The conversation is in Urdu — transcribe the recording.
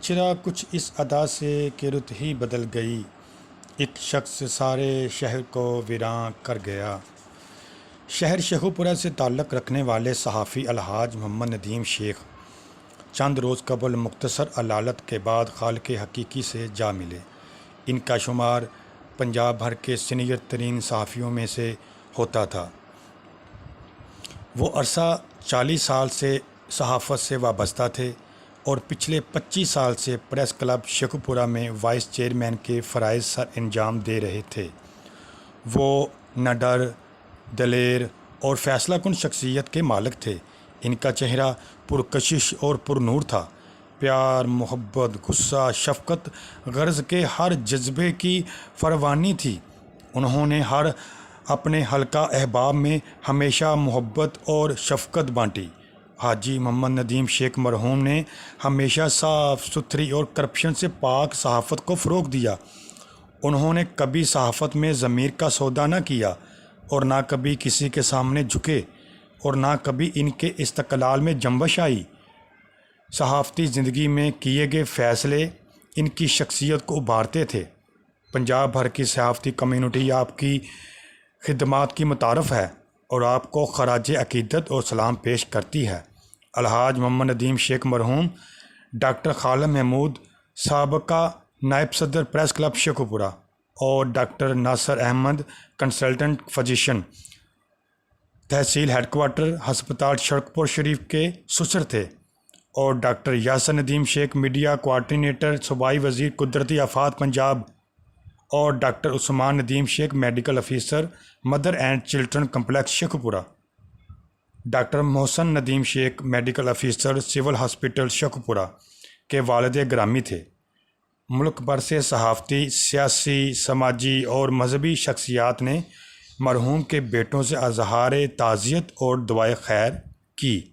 چرا کچھ اس ادا سے کہ رت ہی بدل گئی، ایک شخص سارے شہر کو ویراں کر گیا۔ شہر شیخوپورہ سے تعلق رکھنے والے صحافی الحاج محمد ندیم شیخ چند روز قبل مختصر علالت کے بعد خالق حقیقی سے جا ملے۔ ان کا شمار پنجاب بھر کے سینئر ترین صحافیوں میں سے ہوتا تھا۔ وہ عرصہ 40 سال سے صحافت سے وابستہ تھے اور پچھلے 25 سال سے پریس کلب شیخوپورہ میں وائس چیئرمین کے فرائض سر انجام دے رہے تھے۔ وہ نڈر، دلیر اور فیصلہ کن شخصیت کے مالک تھے۔ ان کا چہرہ پرکشش اور پر نور تھا۔ پیار، محبت، غصہ، شفقت، غرض کے ہر جذبے کی فراوانی تھی۔ انہوں نے اپنے حلقہ احباب میں ہمیشہ محبت اور شفقت بانٹی۔ حاجی محمد ندیم شیخ مرحوم نے ہمیشہ صاف ستھری اور کرپشن سے پاک صحافت کو فروغ دیا۔ انہوں نے کبھی صحافت میں ضمیر کا سودا نہ کیا اور نہ کبھی کسی کے سامنے جھکے اور نہ کبھی ان کے استقلال میں جنبش آئی۔ صحافتی زندگی میں کیے گئے فیصلے ان کی شخصیت کو ابھارتے تھے۔ پنجاب بھر کی صحافتی کمیونٹی آپ کی خدمات کی متعارف ہے اور آپ کو خراج عقیدت اور سلام پیش کرتی ہے۔ الحاج محمد ندیم شیخ مرحوم، ڈاکٹر خالد محمود، سابقہ نائب صدر پریس کلب شیخوپورہ، اور ڈاکٹر ناصر احمد، کنسلٹنٹ فزیشین، تحصیل ہیڈ کوارٹر ہسپتال شرکپور شریف کے سسر تھے، اور ڈاکٹر یاسر ندیم شیخ، میڈیا کوآرڈینیٹر، صوبائی وزیر قدرتی آفات پنجاب، اور doctor Usman Nadeem Sheikh, medical officer, mother and children complex Sheikhupura. Doctor Mohsin Nadeem Sheikh, medical officer, civil hospital Sheikhupura کے والد گرامی تھے۔ ملک بھر سے صحافتی، سیاسی، سماجی اور مذہبی شخصیات نے مرحوم کے بیٹوں سے اظہار تعزیت اور دعائے خیر کی۔